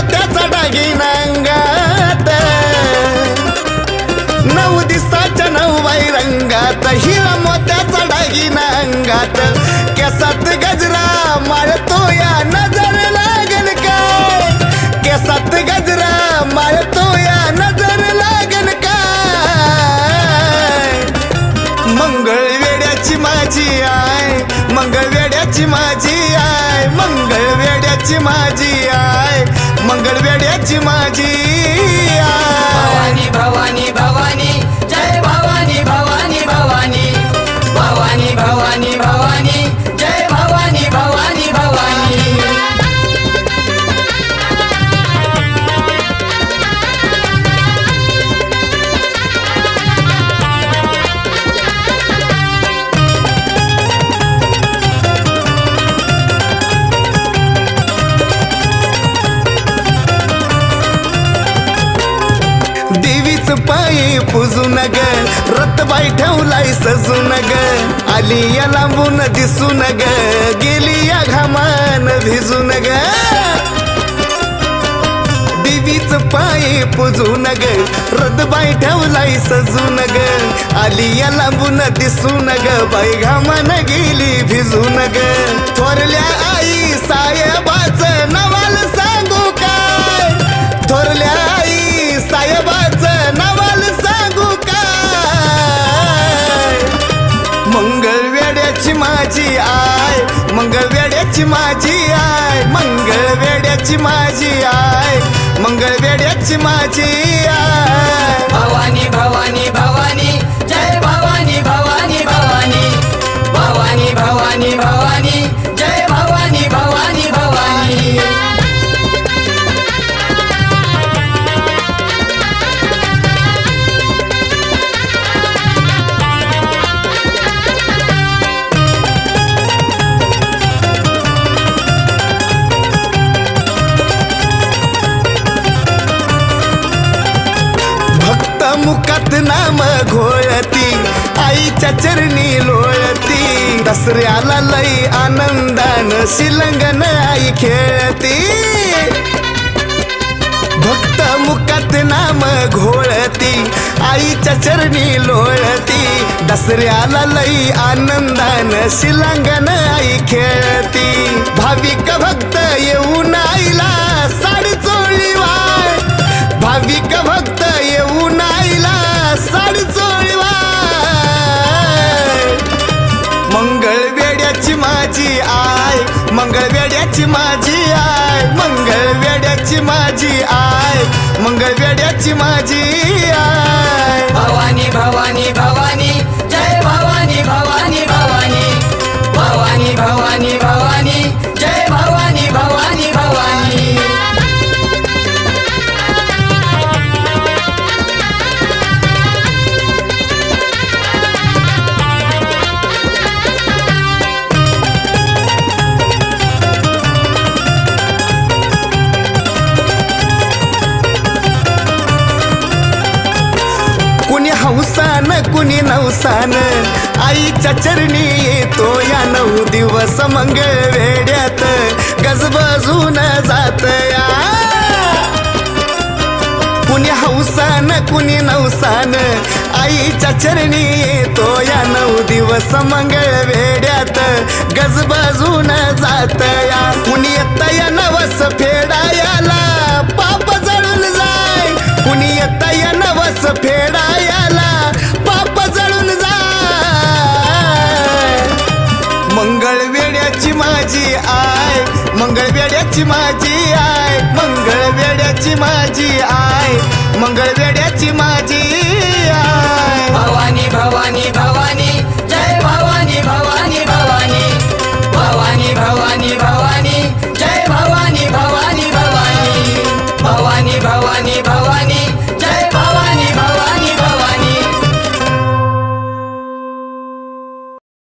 मोत्याचा दागिना अंगात 9 दिवसाच्या 9 रंगात हिरा मोत्याचा दागिना अंगात केसात गजरा माळतो या नजर लागल काय केसात गजरा माळतो या नजर लागल काय मंगळवेड्याची माझी आय मंगळवेड्याची माझी आय मंगळवेड्याची माझी आय मंगळवेड्याची माझी आय भवानी भवानी जय भवानी भवानी भवानी भवानी भवानी भवानी जय भवानी भवानी भवानी देवीच पायी पुजून ग रतबाई ठेवलाय सजून ग आली या लांबून दिसून ग गेली या घामान भिजून ग देवीच पायी पुजून ग रतबाई ठेवलाय सजून ग आली या लांबून दिसून ग बाई घामान गेली भिजून ग थोरल्या आई साहेबाच नवाल सांगू काय थोरल्या आई साहेबाचं नवाल सांगू काय मंगळवेड्याची माझी आय मंगळवेड्याची माझी आय मंगळवेड्याची माझी आय मंगळवेड्याची माझी आय भवानी भवानी भवानी जय भवानी भवानी भवानी भवानी भवानी भवानी जय भवानी भवानी भवानी मुखात नाम घोळती आईच्या चरणी लोळती दसऱ्याला लई आनंदान शिलंगन आई खेळती भक्त मुखात नाम घोळती आईच्या चरणी लोळती दसऱ्याला लई आनंदान शिलंगन आई खेळती भाविक भक्त येऊन आईला साडी चोळी वाय भाविक भक्त येऊन आईला साडी चोळी वाय मंगळवेड्याची माझी आय मंगळवेड्याची माझी आय मंगळवेड्याची माझी आय मंगळवेड्याची माझी आय भवानी भवानी भवानी जय भवानी भवानी भवानी भवानी भवानी भवानी जय भवानी भवानी भवानी कुणी हौसान कुणी नवसान आईच्या चरणी येतो या 9 दिवस मंगळवेड्यात गजबजून जात या कुणी हौसान कुणी नवसान आईच्या चरणी येतो या 9 दिवस मंगळवेड्यात गजबजून जात या कुणी येत या नवस फेडायाला पाप जळून जाय कुणी येत या नवस फेडायाला पाप जळून जाय मंगळवेड्याची माझी आय मंगळवेड्याची माझी आय मंगळवेड्याची माझी आय मंगळवेड्या